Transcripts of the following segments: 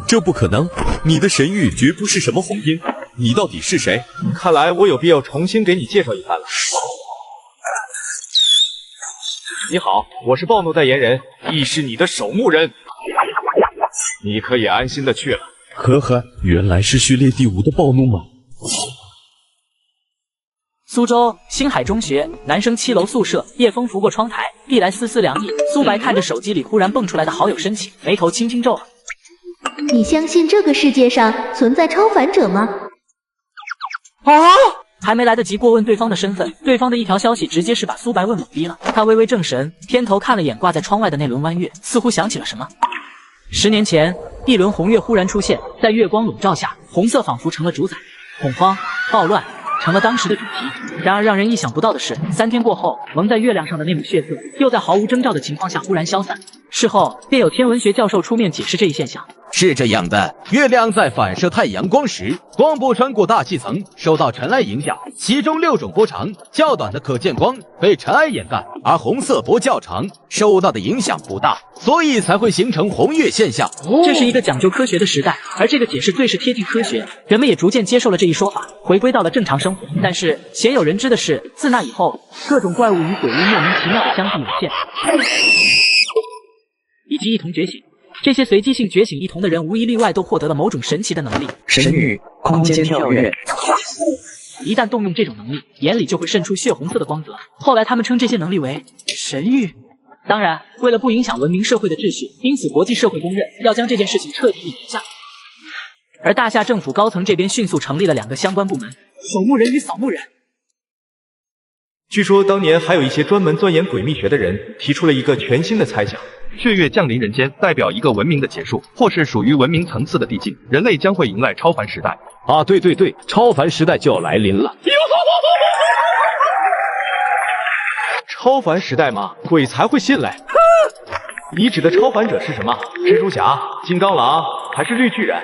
这不可能！你的神域绝不是什么红缨，你到底是谁？看来我有必要重新给你介绍一番了。你好，我是暴怒代言人，亦是你的守墓人。你可以安心的去了。呵呵，原来是序列第5的暴怒吗？苏州星海中学男生7楼宿舍，夜风拂过窗台，递来丝丝凉意。苏白看着手机里忽然蹦出来的好友申请，眉头轻轻皱了。你相信这个世界上存在超凡者吗？啊！还没来得及过问对方的身份，对方的一条消息直接是把苏白问懵逼了。他微微正神，偏头看了眼挂在窗外的那轮弯月，似乎想起了什么。10年前，一轮红月忽然出现在月光笼罩下，红色仿佛成了主宰，恐慌、暴乱成了当时的主题。然而让人意想不到的是，3天过后，蒙在月亮上的那抹血色又在毫无征兆的情况下忽然消散。事后便有天文学教授出面解释这一现象。是这样的，月亮在反射太阳光时，光波穿过大气层，受到尘埃影响，其中6种波长较短的可见光被尘埃掩盖，而红色波较长，受到的影响不大，所以才会形成红月现象。这是一个讲究科学的时代，而这个解释最是贴近科学，人们也逐渐接受了这一说法，回归到了正常生活。但是鲜有人知的是，自那以后，各种怪物与鬼物莫名其妙的相继涌现，以及一同觉醒。这些随机性觉醒一同的人，无一例外都获得了某种神奇的能力——神域空间跳跃。一旦动用这种能力，眼里就会渗出血红色的光泽。后来他们称这些能力为神域。当然，为了不影响文明社会的秩序，因此国际社会公认要将这件事情彻底隐瞒下。而大夏政府高层这边迅速成立了2个相关部门：守墓人与扫墓人。据说当年还有一些专门钻研鬼秘学的人提出了一个全新的猜想。血月降临人间，代表一个文明的结束，或是属于文明层次的递进，人类将会迎来超凡时代。啊，对，超凡时代就要来临了。超凡时代吗？鬼才会信嘞。你指的超凡者是什么？蜘蛛侠、金刚狼，还是绿巨人？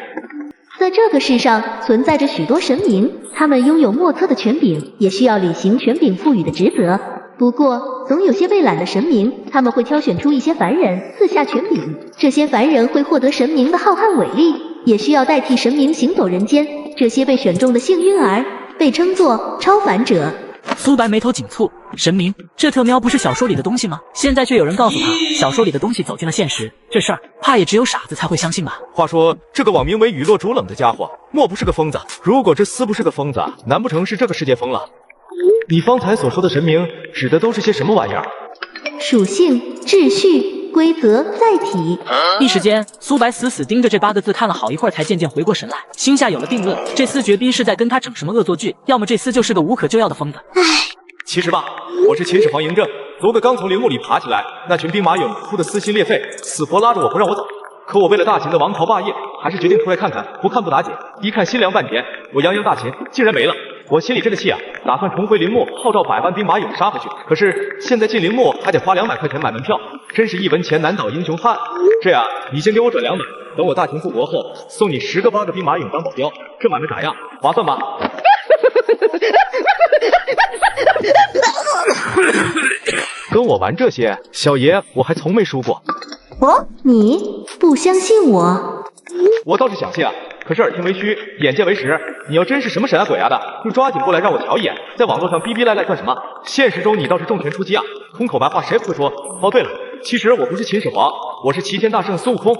在这个世上存在着许多神明，他们拥有莫测的权柄，也需要履行权柄赋予的职责。不过，总有些被懒的神明，他们会挑选出一些凡人赐下权柄，这些凡人会获得神明的浩瀚伟力，也需要代替神明行走人间。这些被选中的幸运儿被称作超凡者。苏白眉头紧蹙，神明，这特喵不是小说里的东西吗？现在却有人告诉他，小说里的东西走进了现实，这事儿怕也只有傻子才会相信吧。话说，这个网名为雨落竹冷的家伙，莫不是个疯子？如果这厮不是个疯子，难不成是这个世界疯了？你方才所说的神明指的都是些什么玩意儿？属性、秩序、规则、载体。一时间，苏白死死盯着这8个字看了好一会儿，才渐渐回过神来，心下有了定论。这厮绝逼是在跟他整什么恶作剧，要么这厮就是个无可救药的疯子。其实吧，我是秦始皇嬴政，昨个刚从陵墓里爬起来，那群兵马俑哭得撕心裂肺，死活拉着我不让我走。可我为了大秦的王朝霸业，还是决定出来看看，不看不打紧。一看心凉半天，我泱泱大秦竟然没了。我心里真的气啊，打算重回陵墓，号召100万兵马俑杀回去。可是现在进陵墓还得花200块钱买门票，真是一文钱难倒英雄汉。这样，你先给我转200，等我大秦复国后，送你10个8个兵马俑当保镖，这买卖咋样？划算吧？跟我玩这些，小爷我还从没输过。哦，你不相信我？我倒是相信啊，可是耳听为虚，眼见为实。你要真是什么神啊鬼啊的，就抓紧过来让我瞧一眼。在网络上逼逼赖赖干什么？现实中你倒是重拳出击啊，空口白话谁不会说？哦对了，其实我不是秦始皇，我是齐天大圣孙悟空。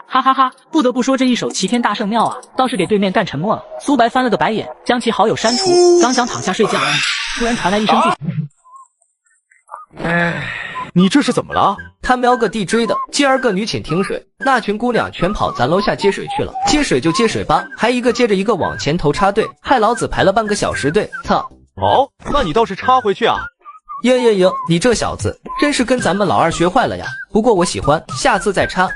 哈哈哈！不得不说这一手齐天大圣妙啊，倒是给对面干沉默了。苏白翻了个白眼，将其好友删除，刚想躺下睡觉，突然传来一声你这是怎么了？他瞄个地追的，继而个女寝听水，那群姑娘全跑咱楼下接水去了。接水就接水吧，还一个接着一个往前头插队，害老子排了半个小时队。操！哦，那你倒是插回去啊！哟，你这小子真是跟咱们老二学坏了呀！不过我喜欢，下次再插。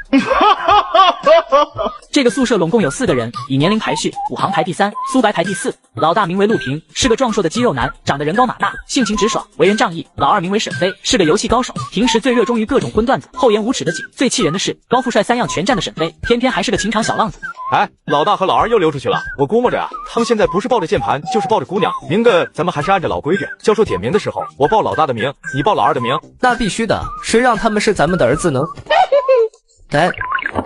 这个宿舍拢共有4个人，以年龄排序，武行排第3，苏白排第4。老大名为陆平，是个壮硕的肌肉男，长得人高马大，性情直爽，为人仗义。老二名为沈飞，是个游戏高手，平时最热衷于各种荤段子，厚颜无耻的紧。最气人的是，高富帅3样全占的沈飞，偏偏还是个情场小浪子。哎，老大和老二又溜出去了。我估摸着啊，他们现在不是抱着键盘，就是抱着姑娘。明个咱们还是按照老规矩，教授点名的时候，我报老大的名，你报老二的名。那必须的，谁让他们是咱们的儿子呢？哎，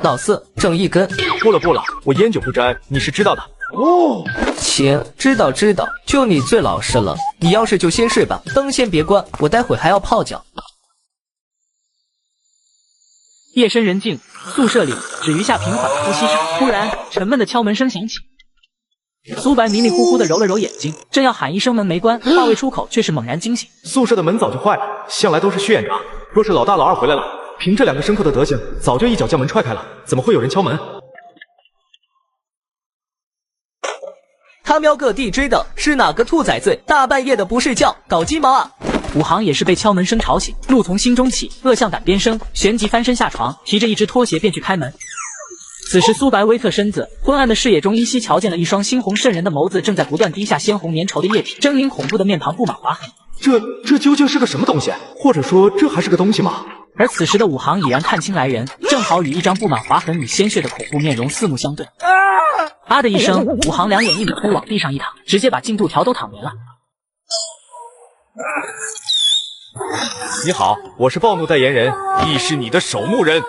老四，正一根。不了，我烟酒不沾，你是知道的。哦，行，知道，就你最老实了。你要是就先睡吧，灯先别关，我待会还要泡脚。夜深人静，宿舍里只余下平缓的呼吸声。突然，沉闷的敲门声响起。苏白迷迷糊糊的揉了揉眼睛，正要喊一声门没关，话未出口，却是猛然惊醒。宿舍的门早就坏了，向来都是虚掩着。若是老大老二回来了，凭这2个牲口的德行，早就一脚将门踹开了，怎么会有人敲门？他喵个地追的是哪个兔崽子？大半夜的不睡觉，搞鸡毛啊！武行也是被敲门声吵醒，怒从心中起，恶向胆边生，旋即翻身下床，提着一只拖鞋便去开门。此时苏白微侧身子，昏暗的视野中依稀瞧见了一双猩红渗人的眸子正在不断滴下鲜红粘稠的液体，狰狞恐怖的面庞布满划痕。这究竟是个什么东西？或者说这还是个东西吗？而此时的武行已然看清来人，正好与一张布满划痕与鲜血的恐怖面容四目相对。啊的一声，武行两眼一抹黑往地上一躺，直接把进度条都躺没了。你好，我是暴怒代言人，亦是你的守墓人。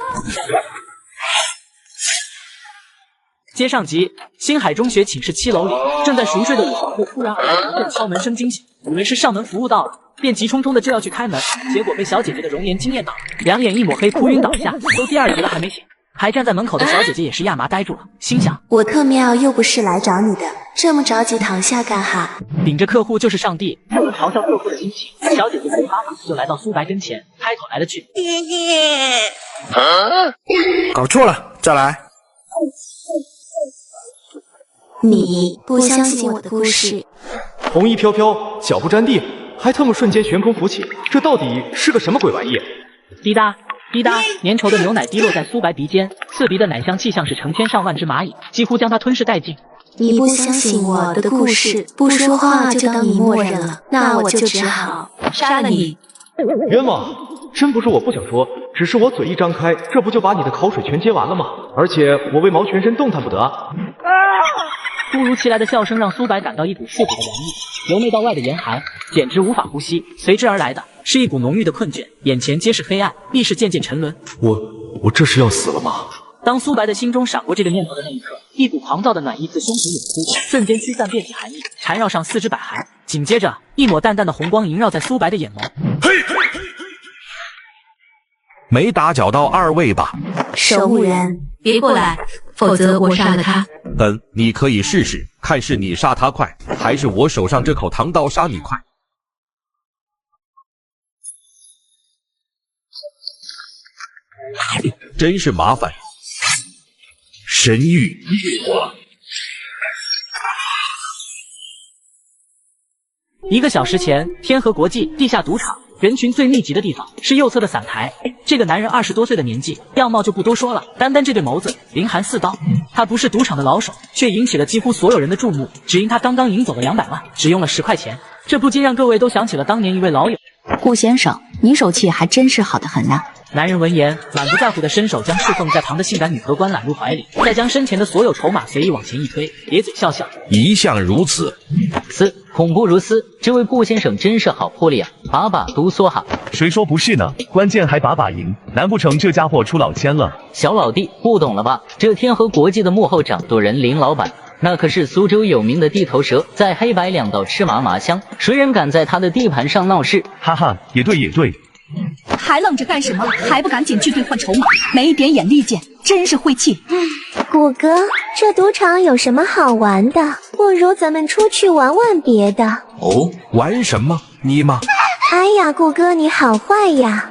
接上集，星海中学寝室7楼里，正在熟睡的武行被突然而来的一阵敲门声惊醒，以为是上门服务到了，便急冲冲的就要去开门，结果被小姐姐的容颜惊艳到，两眼一抹黑，扑晕倒下，都第2集了还没醒。还站在门口的小姐姐也是亚麻呆住了，心想：我特喵又不是来找你的，这么着急躺下干哈？顶着客户就是上帝，不能嘲笑客户的心情。小姐姐没法就来到苏白跟前，开口来了句：搞错了，再来。你不相信我的故事？红衣飘飘，脚不沾地，还特么瞬间悬空浮起，这到底是个什么鬼玩意？滴答滴答，粘稠的牛奶滴落在苏白鼻尖，刺鼻的奶香气像是成千上万只蚂蚁，几乎将它吞噬殆尽。你不相信我的故事，不说话就当你默认了，那我就只好杀了你。冤枉！真不是我不想说，只是我嘴一张开，这不就把你的口水全接完了吗？而且我为毛全身动弹不得。突如其来的笑声让苏白感到一股刺骨的凉意，由内到外的严寒，简直无法呼吸。随之而来的是一股浓郁的困倦，眼前皆是黑暗，意识渐渐沉沦。我这是要死了吗？当苏白的心中闪过这个念头的那一刻，一股狂躁的暖意自胸口涌出，瞬间驱散遍体寒意，缠绕上4肢百骸。紧接着，一抹淡淡的红光萦绕在苏白的眼眸。没打搅到2位吧？守墓人，别过来，否则我杀了他。你可以试试，看是你杀他快，还是我手上这口唐刀杀你快。真是麻烦。神域1个小时前，天河国际地下赌场人群最密集的地方是右侧的伞台。这个男人20多岁的年纪，样貌就不多说了，单单这对眸子，凌寒似刀。他不是赌场的老手，却引起了几乎所有人的注目，只因他刚刚赢走了200万，只用了10块钱。这不禁让各位都想起了当年一位老友。顾先生，你手气还真是好得很呐。男人闻言，满不在乎的伸手将侍奉在旁的性感女荷官揽入怀里，再将身前的所有筹码随意往前一推，咧嘴笑笑。一向如此。恐怖如斯，这位顾先生真是好魄力啊，把把毒梭哈。谁说不是呢？关键还把赢，难不成这家伙出老千了？小老弟不懂了吧？这天河国际的幕后掌舵人林老板，那可是苏州有名的地头蛇，在黑白2道吃麻香，谁人敢在他的地盘上闹事？哈哈，也对。还愣着干什么？还不赶紧去兑换筹码？没点眼力见，真是晦气。谷哥，这赌场有什么好玩的？不如咱们出去玩玩别的。哦，玩什么？你吗？哎呀，谷哥你好坏呀！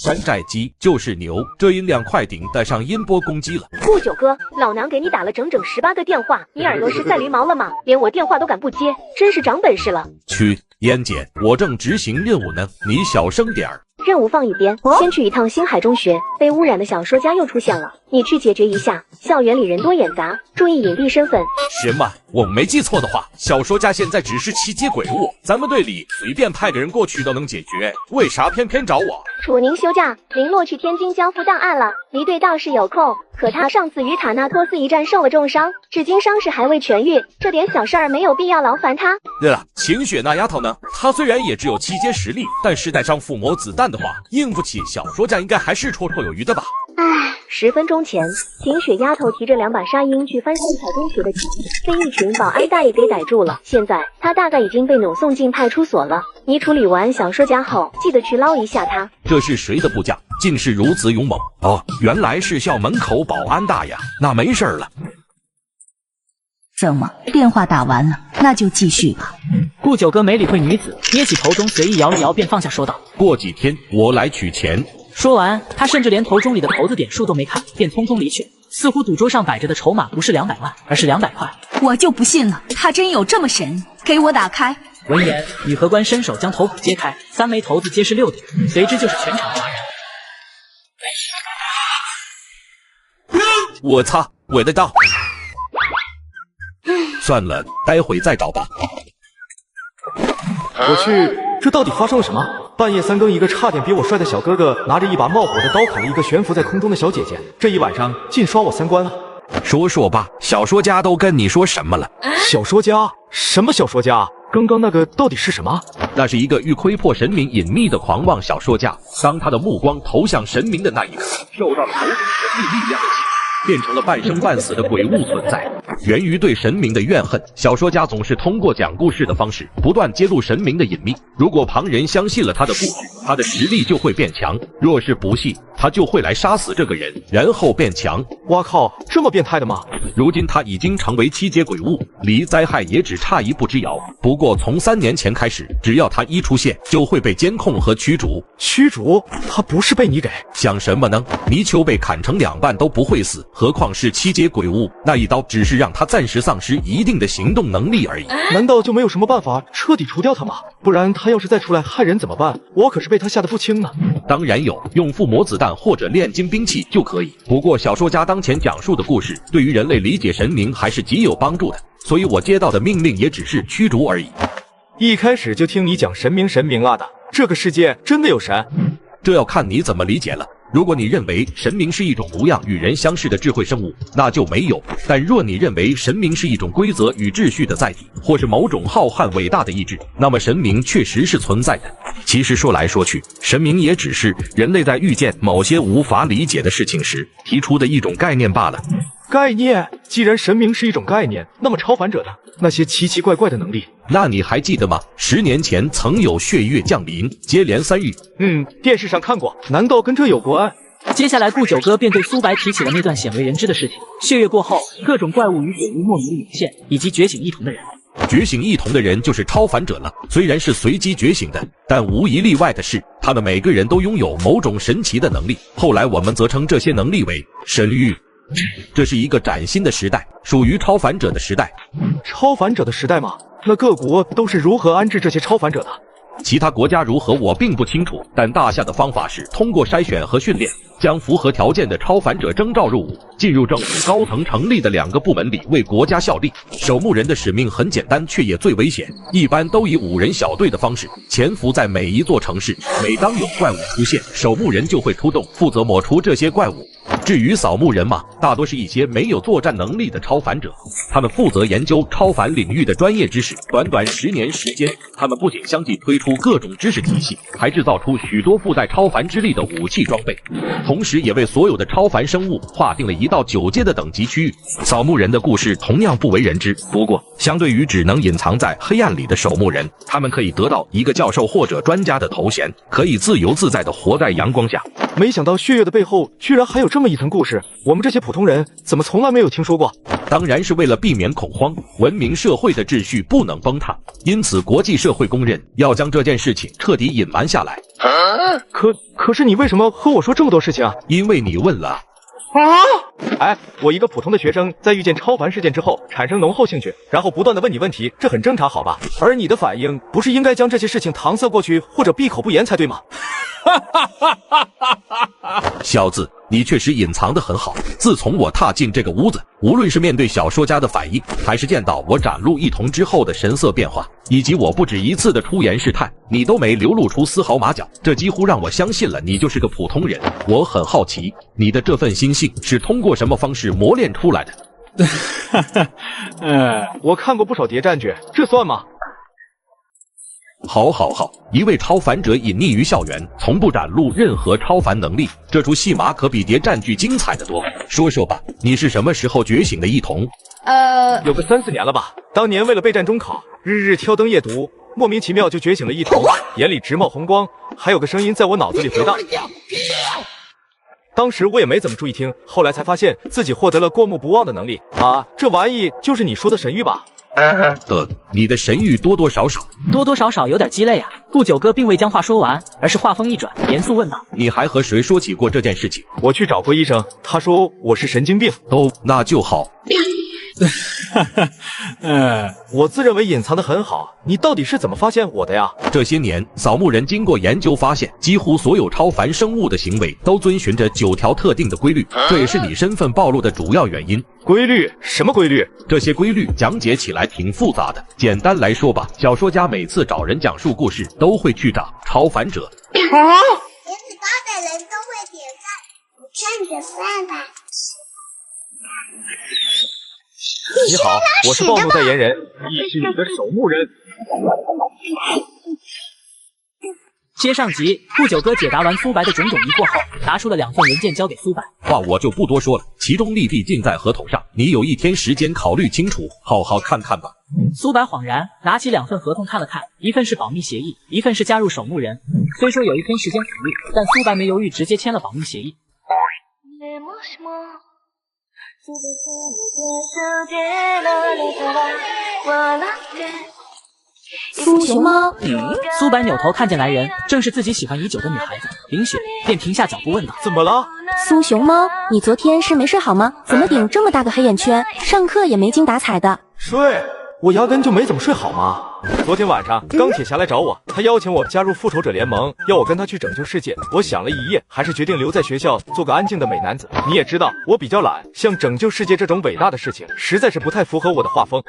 山寨机就是牛，这音量快顶带上音波攻击了。顾九哥，老娘给你打了整整18个电话，你耳朵是赛驴毛了吗？连我电话都敢不接，真是长本事了。去，燕姐，我正执行任务呢，你小声点儿。任务放一边，先去一趟星海中学。被污染的小说家又出现了，你去解决一下。校园里人多眼杂，注意隐蔽身份。行吧，我没记错的话，小说家现在只是七阶鬼物，咱们队里随便派个人过去都能解决，为啥偏偏找我？楚宁休假，林洛去天津交付档案了。离队倒是有空，可他上次与塔纳托斯一战受了重伤，至今伤势还未痊愈，这点小事儿没有必要劳烦他。对了，晴雪那丫头呢？她虽然也只有7阶实力，但是带上附魔子弹的话，应付起小说家应该还是绰绰有余的吧？唉，10分钟前，晴雪丫头提着2把沙鹰去翻新草中学的旗，被一群保安大爷给逮住了。现在她大概已经被扭送进派出所了。你处理完小说家后，记得去捞一下他。这是谁的部将？竟是如此勇猛哦！原来是校门口保安大爷，那没事了。怎么，电话打完了，那就继续吧。顾九哥没理会女子，捏起头中随意摇了摇，便放下说道：“过几天我来取钱。”说完，他甚至连头中里的骰子点数都没看，便匆匆离去。似乎赌桌上摆着的筹码不是200万，而是200块。我就不信了，他真有这么神！给我打开！闻言，女荷官伸手将头谱揭开，3枚骰子皆是6点，随之就是全场哗然。我擦，我的刀！算了，待会再找吧。我去，这到底发生了什么？半夜3更，一个差点比我帅的小哥哥拿着一把冒火的刀砍了一个悬浮在空中的小姐姐，这一晚上尽刷我3观了。说吧，小说家都跟你说什么了？小说家？什么小说家？刚刚那个到底是什么？那是一个欲窥破神明隐秘的狂妄小说家。当他的目光投向神明的那一刻，受到了某种神秘力量的启发，变成了半生半死的鬼物存在。源于对神明的怨恨，小说家总是通过讲故事的方式，不断揭露神明的隐秘。如果旁人相信了他的故事，他的实力就会变强；若是不信，他就会来杀死这个人，然后变强。哇靠，这么变态的吗？如今他已经成为7阶鬼物，离灾害也只差一步之遥。不过从3年前开始，只要他一出现，就会被监控和驱逐。驱逐？他不是被你给……想什么呢？泥鳅被砍成2半都不会死，何况是7阶鬼物？那一刀只是让他暂时丧失一定的行动能力而已。难道就没有什么办法彻底除掉他吗？不然他要是再出来害人怎么办？我可是被他吓得不轻呢。当然有，用附魔子弹或者炼金兵器就可以。不过小说家当前讲述的故事，对于人类理解神明还是极有帮助的，所以我接到的命令也只是驱逐而已。一开始就听你讲神明啊的，这个世界真的有神？这要看你怎么理解了。如果你认为神明是一种无恙与人相视的智慧生物，那就没有；但若你认为神明是一种规则与秩序的载体，或是某种浩瀚伟大的意志，那么神明确实是存在的。其实说来说去，神明也只是人类在遇见某些无法理解的事情时提出的一种概念罢了。概念？既然神明是一种概念，那么超凡者呢？那些奇奇怪怪的能力，那你还记得吗？10年前曾有血月降临，接连3日。电视上看过，难道跟这有关？接下来顾九哥便对苏白提起了那段鲜为人知的事情。血月过后，各种怪物与鬼物莫名涌现，以及觉醒异瞳的人。觉醒异瞳的人就是超凡者了，虽然是随机觉醒的，但无一例外的是，他们每个人都拥有某种神奇的能力。后来我们则称这些能力为神域。这是一个崭新的时代，属于超凡者的时代。超凡者的时代吗？那各国都是如何安置这些超凡者的？其他国家如何我并不清楚，但大夏的方法是通过筛选和训练，将符合条件的超凡者征召入伍，进入政府高层成立的2个部门里为国家效力。守墓人的使命很简单，却也最危险，一般都以5人小队的方式潜伏在每一座城市。每当有怪物出现，守墓人就会出动，负责抹除这些怪物。至于扫墓人嘛，大多是一些没有作战能力的超凡者，他们负责研究超凡领域的专业知识。短短10年时间，他们不仅相继推出各种知识体系，还制造出许多附带超凡之力的武器装备，同时也为所有的超凡生物划定了1到9阶的等级区域。扫墓人的故事同样不为人知，不过相对于只能隐藏在黑暗里的守墓人，他们可以得到一个教授或者专家的头衔，可以自由自在地活在阳光下。没想到血月的背后居然还有这么一层故事，我们这些普通人怎么从来没有听说过？当然是为了避免恐慌，文明社会的秩序不能崩塌，因此国际社会公认要将这件事情彻底隐瞒下来。可是你为什么和我说这么多事情啊？因为你问了。我一个普通的学生，在遇见超凡事件之后产生浓厚兴趣，然后不断的问你问题，这很正常好吧？而你的反应不是应该将这些事情搪塞过去，或者闭口不言才对吗？小子，你确实隐藏得很好。自从我踏进这个屋子，无论是面对小说家的反应，还是见到我展露一瞳之后的神色变化，以及我不止一次的出言试探，你都没流露出丝毫马脚，这几乎让我相信了你就是个普通人。我很好奇，你的这份心性是通过什么方式磨练出来的？我看过不少谍战剧，这算吗？好，一位超凡者隐匿于校园，从不展露任何超凡能力，这出戏码可比谍战剧精彩得多。说说吧，你是什么时候觉醒的一瞳？有个3、4年了吧。当年为了备战中考，日日挑灯夜读，莫名其妙就觉醒了一瞳，眼里直冒红光，还有个声音在我脑子里回荡。当时我也没怎么注意听，后来才发现自己获得了过目不忘的能力啊！这玩意就是你说的神谕吧？你的神谕多多少少有点鸡肋啊。顾九哥并未将话说完，而是话锋一转，严肃问道：你还和谁说起过这件事情？我去找过医生，他说我是神经病。那就好。我自认为隐藏得很好，你到底是怎么发现我的呀？这些年，扫墓人经过研究发现，几乎所有超凡生物的行为都遵循着9条特定的规律，这也是你身份暴露的主要原因。规律？什么规律？这些规律讲解起来挺复杂的。简单来说吧，小说家每次找人讲述故事，都会去找超凡者。年纪高的人都会点赞，你看着办吧。你好，我是暴怒代言人，亦是你的守墓人。接上集，顾九哥解答完苏白的种种疑惑后，拿出了2份文件交给苏白。话我就不多说了，其中利弊尽在合同上，你有1天时间考虑清楚，好好看看吧。苏白恍然，拿起2份合同看了看，一份是保密协议，一份是加入守墓人。虽说有1天时间考虑，但苏白没犹豫，直接签了保密协议。苏熊猫，苏白扭头看见来人，正是自己喜欢已久的女孩子林雪，便停下脚步问道：怎么了？苏熊猫，你昨天是没睡好吗？怎么顶这么大个黑眼圈？上课也没精打采的。睡？我压根就没怎么睡好吗？昨天晚上钢铁侠来找我，他邀请我加入复仇者联盟，要我跟他去拯救世界。我想了一夜，还是决定留在学校做个安静的美男子。你也知道我比较懒，像拯救世界这种伟大的事情，实在是不太符合我的画风。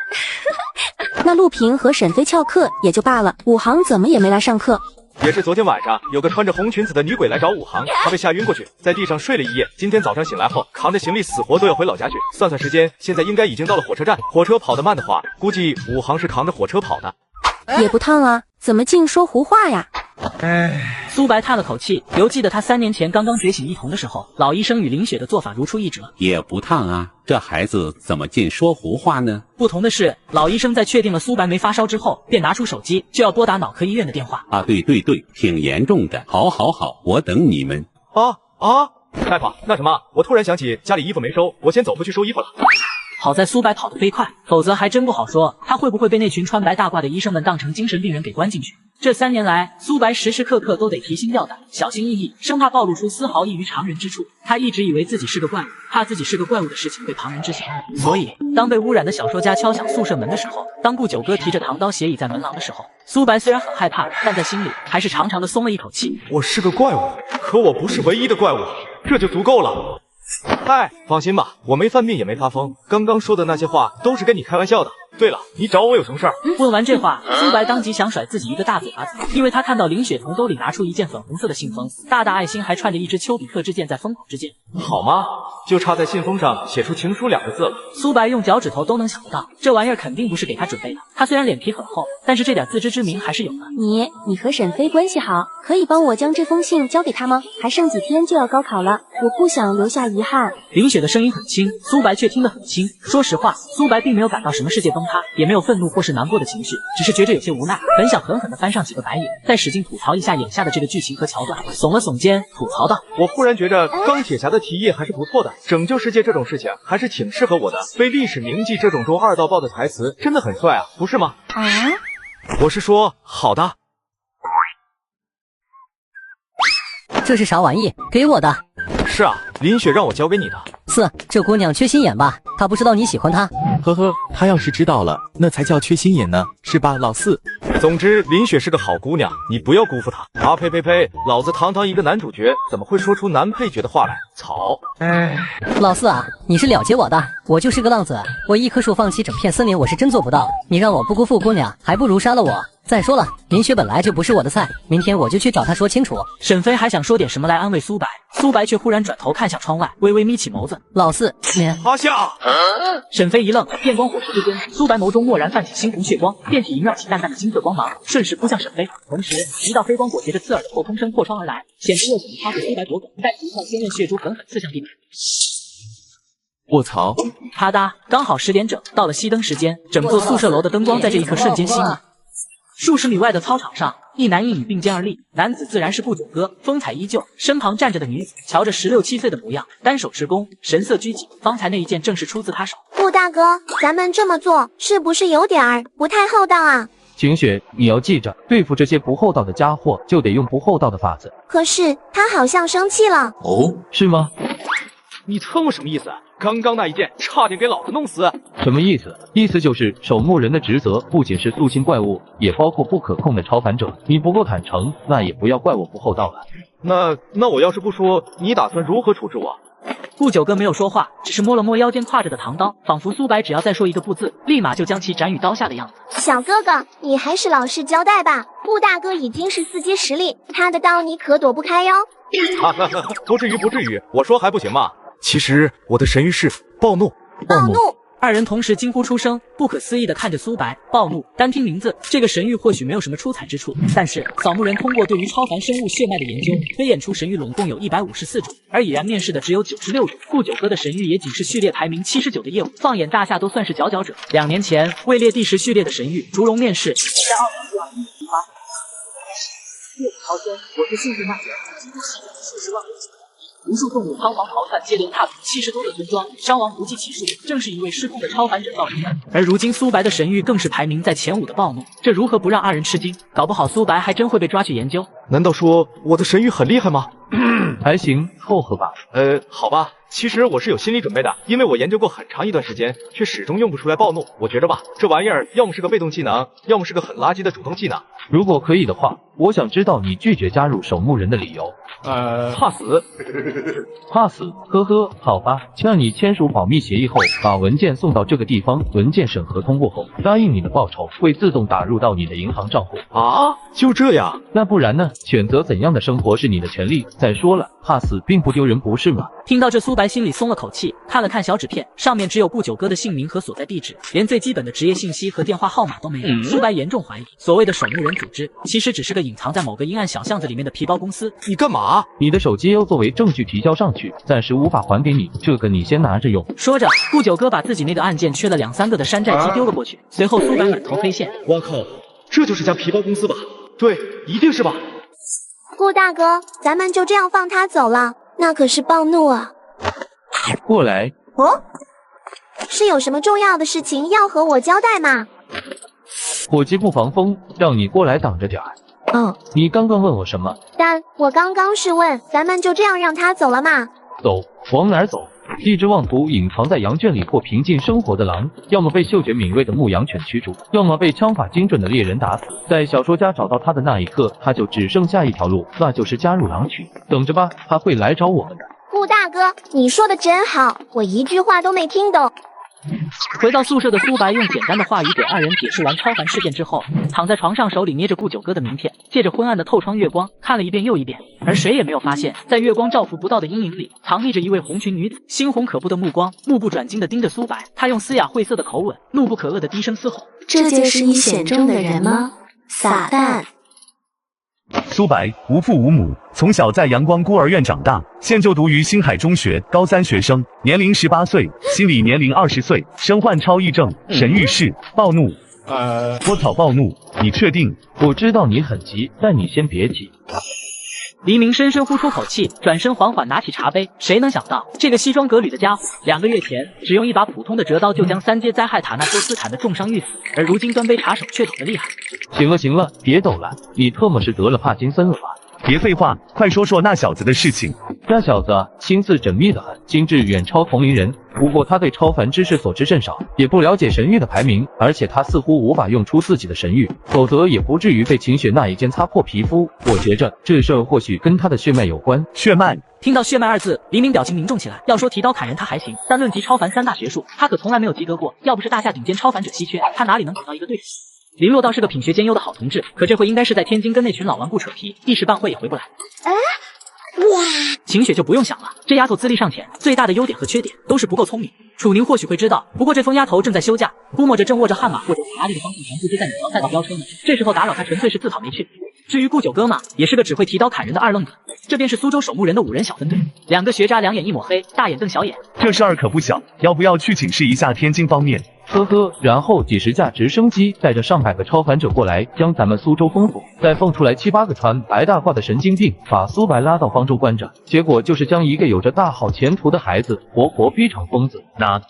那陆平和沈飞翘课也就罢了，武行怎么也没来上课？也是昨天晚上，有个穿着红裙子的女鬼来找武行，她被吓晕过去，在地上睡了一夜。今天早上醒来后，扛着行李死活都要回老家去。算算时间，现在应该已经到了火车站。火车跑得慢的话，估计武行是扛着火车跑的。也不烫啊，怎么净说胡话呀？苏白叹了口气，犹记得他3年前刚刚觉醒一瞳的时候，老医生与林雪的做法如出一辙。也不烫啊，这孩子怎么净说胡话呢？不同的是，老医生在确定了苏白没发烧之后，便拿出手机就要拨打脑科医院的电话。对，挺严重的。好，我等你们。大夫，那什么，我突然想起家里衣服没收，我先走回去收衣服了。好在苏白跑得飞快，否则还真不好说他会不会被那群穿白大褂的医生们当成精神病人给关进去。这3年来，苏白时时刻刻都得提心吊胆，小心翼翼，生怕暴露出丝毫异于常人之处。他一直以为自己是个怪物，怕自己是个怪物的事情被旁人知晓。所以，当被污染的小说家敲响宿舍门的时候，当顾九哥提着唐刀斜倚在门廊的时候，苏白虽然很害怕，但在心里还是长长的松了一口气。我是个怪物，可我不是唯一的怪物，这就足够了。放心吧，我没犯病也没发疯，刚刚说的那些话都是跟你开玩笑的。对了，你找我有什么事儿？问完这话，苏白当即想甩自己一个大嘴巴子，因为他看到林雪从兜里拿出一件粉红色的信封，大大爱心还串着一支丘比特之箭在风口之间。好吗？就差在信封上写出情书2个字了。苏白用脚趾头都能想得到，这玩意儿肯定不是给他准备的。他虽然脸皮很厚，但是这点自知之明还是有的。你和沈飞关系好，可以帮我将这封信交给他吗？还剩几天就要高考了，我不想留下遗憾。林雪的声音很轻，苏白却听得很轻。说实话，苏白并没有感到什么世界崩塌，也没有愤怒或是难过的情绪，只是觉着有些无奈，本想狠狠地翻上几个白眼，再使劲吐槽一下眼下的这个剧情和桥段，耸了耸肩，吐槽道：我忽然觉着钢铁侠的提议还是不错的，拯救世界这种事情还是挺适合我的，被历史铭记这种中二到爆的台词真的很帅啊，不是吗？我是说好的。这是啥玩意？给我的。是啊，林雪让我交给你的。这姑娘缺心眼吧？他不知道你喜欢他。呵呵，他要是知道了，那才叫缺心眼呢，是吧，老四？总之，林雪是个好姑娘，你不要辜负她。啊呸呸呸！老子堂堂一个男主角，怎么会说出男配角的话来？草！哎，老四啊，你是了解我的，我就是个浪子，我一棵树放弃整片森林，我是真做不到。你让我不辜负姑娘，还不如杀了我。再说了，林雪本来就不是我的菜，明天我就去找她说清楚。沈飞还想说点什么来安慰苏白，苏白却忽然转头看向窗外，微微眯起眸子。老四，你趴下！沈飞一愣，电光火石之间，苏白眸中蓦然泛起猩红血光，电体萦绕起淡淡的金色光芒，顺势扑向沈飞。同时，一道飞光裹挟着刺耳的破空声破窗而来，险不恶险地插入苏白脖颈，带起一块鲜艳血珠狠狠刺向地面。卧槽！啪嗒，刚好10点整，到了熄灯时间，整座宿舍楼的灯光在这一刻瞬间熄灭。数十米外的操场上，一男一女并肩而立，男子自然是顾九哥，风采依旧，身旁站着的女子，瞧着16、17岁的模样，单手持弓，神色拘谨。方才那一剑正是出自他手。顾大哥，咱们这么做是不是有点儿不太厚道啊？晴雪，你要记着，对付这些不厚道的家伙，就得用不厚道的法子。可是他好像生气了。哦，是吗？你蹭什么意思？刚刚那一剑差点给老子弄死。什么意思？意思就是守墓人的职责不仅是肃清怪物，也包括不可控的超凡者。你不够坦诚，那也不要怪我不厚道了。那我要是不说，你打算如何处置我？顾九哥没有说话，只是摸了摸腰间挎着的唐刀，仿佛苏白只要再说一个不字，立马就将其斩于刀下的样子。小哥哥，你还是老实交代吧。顾大哥已经是4阶实力，他的刀你可躲不开哟。不至于不至于，我说还不行吗？其实我的神域是暴怒。二人同时惊呼出声，不可思议地看着苏白。暴怒，单听名字，这个神域或许没有什么出彩之处，但是扫墓人通过对于超凡生物血脉的研究，推演出神域总共有154种，而已然面试的只有96种。顾九哥的神域也仅是序列排名79的业务，放眼大夏都算是佼佼者。2年前位列第10序列的神域烛龙面试，在2021年发生。烈火滔天，我是幸运蔓延，几乎吸引了数十万位。无数动物仓皇逃窜，接连踏平70多个村庄，伤亡不计其数，正是一位失控的超凡者造成的。而如今苏白的神域更是排名在前5的暴怒，这如何不让二人吃惊？搞不好苏白还真会被抓去研究。难道说我的神域很厉害吗？还行，凑合吧。好吧，其实我是有心理准备的，因为我研究过很长一段时间，却始终用不出来暴怒。我觉着吧，这玩意儿要么是个被动技能，要么是个很垃圾的主动技能。如果可以的话，我想知道你拒绝加入守墓人的理由。怕死。怕死？呵呵，好吧。那你签署保密协议后，把文件送到这个地方，文件审核通过后，答应你的报酬会自动打入到你的银行账户。啊，就这样？那不然呢？选择怎样的生活是你的权利。再说了，怕死并不丢人，不是吗？听到这，苏白心里松了口气，看了看小纸片，上面只有顾九哥的姓名和所在地址，连最基本的职业信息和电话号码都没有。苏白严重怀疑，所谓的守墓人组织，其实只是个隐藏在某个阴暗小巷子里面的皮包公司。你干嘛？你的手机要作为证据提交上去，暂时无法还给你，这个你先拿着用。说着，顾九哥把自己那个案件缺了2、3个的山寨机丢了过去，随后苏白满头黑线。我靠，这就是家皮包公司吧？对，一定是吧。顾大哥，咱们就这样放他走了，那可是暴怒啊！过来。哦，是有什么重要的事情要和我交代吗？火鸡不防风，让你过来挡着点儿。你刚刚问我什么？但我刚刚是问，咱们就这样让他走了吗？走，往哪儿走？一只妄图隐藏在羊圈里过平静生活的狼，要么被嗅觉敏锐的牧羊犬驱逐，要么被枪法精准的猎人打死。在小说家找到他的那一刻，他就只剩下一条路，那就是加入狼群。等着吧，他会来找我们的。顾大哥，你说的真好，我一句话都没听懂。回到宿舍的苏白用简单的话语给二人解释完超凡事件之后，躺在床上，手里捏着顾九哥的名片，借着昏暗的透窗月光看了一遍又一遍，而谁也没有发现，在月光照拂不到的阴影里，藏匿着一位红裙女子，猩红可怖的目光，目不转睛地盯着苏白。她用嘶哑晦涩的口吻，怒不可遏地低声嘶吼：“这就是你选中的人吗？撒旦！”苏白无父无母，从小在阳光孤儿院长大，现就读于星海中学，高3学生，年龄18岁，心理年龄20岁，身患超忆症，神域是暴怒。我操，暴怒！你确定？我知道你很急，但你先别急。黎明深深呼出口气，转身缓缓拿起茶杯。谁能想到，这个西装革履的家伙，2个月前只用一把普通的折刀就将3阶灾害塔纳修斯砍得重伤欲死，而如今端杯茶手却抖得厉害。行了，别抖了，你特么是得了帕金森了吧？别废话，快说说那小子的事情。那小子心思缜密得很，心智远超同龄人。不过他对超凡知识所知甚少，也不了解神域的排名，而且他似乎无法用出自己的神域，否则也不至于被秦雪那一剑擦破皮肤。我觉着这事儿或许跟他的血脉有关。血脉？听到血脉二字，黎明表情凝重起来。要说提刀砍人他还行，但论及超凡3大学术，他可从来没有及格过。要不是大夏顶尖超凡者稀缺，他哪里能找到一个对手？林洛倒是个品学兼优的好同志，可这回应该是在天津跟那群老顽固扯皮，一时半会也回不来。哇！秦雪就不用想了，这丫头资历尚浅，最大的优点和缺点都是不够聪明。楚宁或许会知道，不过这疯丫头正在休假，估摸着正握着悍马或者法拉利的方向盘不知在哪条赛道飙车呢。这时候打扰她纯粹是自讨没趣。至于顾九哥嘛，也是个只会提刀砍人的二愣子。这便是苏州守墓人的5人小分队，2个学渣两眼一抹黑，大眼瞪小眼。这事儿可不小，要不要去请示一下天津方面？呵呵，然后几10架直升机带着上百个超凡者过来，将咱们苏州封锁，再放出来7、8个穿白大褂的神经病，把苏白拉到方舟关着。结果就是将一个有着大好前途的孩子活活逼成疯子。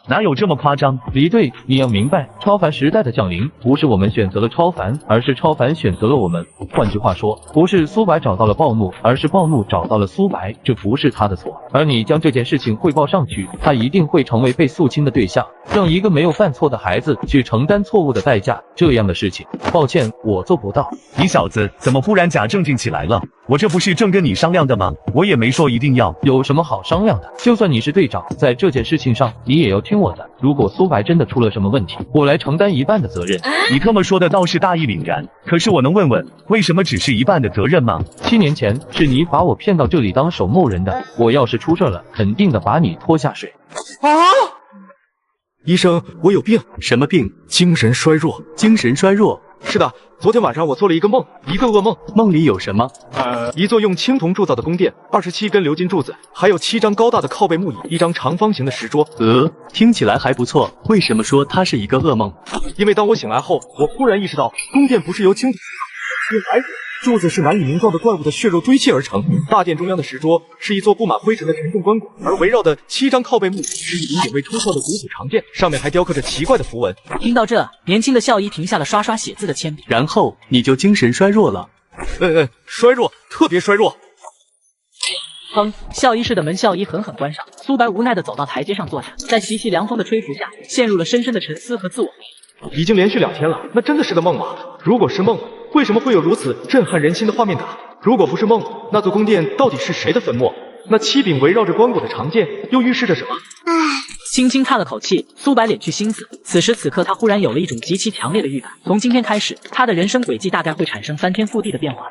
哪有这么夸张？离队，你要明白，超凡时代的降临不是我们选择了超凡，而是超凡选择了我们。换句话说，不是苏白找到了暴怒，而是暴怒找到了苏白，这不是他的错。而你将这件事情汇报上去，他一定会成为被肃清的对象，让一个没有犯错的孩子去承担错误的代价，这样的事情，抱歉，我做不到。你小子怎么忽然假正经起来了？我这不是正跟你商量的吗？我也没说一定要。有什么好商量的？就算你是队长，在这件事情上，你也要听我的。如果苏白真的出了什么问题，我来承担一半的责任。你这么说的倒是大义凛然，可是我能问问，为什么只是一半的责任吗？7年前是你把我骗到这里当守墓人的，我要是出事了，肯定的把你拖下水。医生，我有病。什么病？精神衰弱。精神衰弱？是的，昨天晚上我做了一个梦，一个噩梦。梦里有什么？一座用青铜铸造的宫殿，27根鎏金柱子，还有7张高大的靠背木椅，一张长方形的石桌。听起来还不错。为什么说它是一个噩梦？因为当我醒来后，我忽然意识到，宫殿不是由青铜是白骨，柱子是难以名状的怪物的血肉堆砌而成。大殿中央的石桌是一座布满灰尘的沉重棺椁，而围绕的7张靠背木是一顶顶为出鞘的古朴长剑，上面还雕刻着奇怪的符文。听到这，年轻的校医停下了刷刷写字的铅笔。然后你就精神衰弱了？衰弱，特别衰弱。校医室的门校医狠狠关上。苏白无奈地走到台阶上坐下，在习习凉风的吹拂下，陷入了深深的沉思和自我怀疑。已经连续2天了，那真的是个梦吗？如果是梦，为什么会有如此震撼人心的画面感？如果不是梦，那座宫殿到底是谁的坟墓？那7柄围绕着棺椁的长剑又预示着什么？轻轻叹了口气，苏白敛去心思。此时此刻，他忽然有了一种极其强烈的预感，从今天开始，他的人生轨迹大概会产生翻天覆地的变化。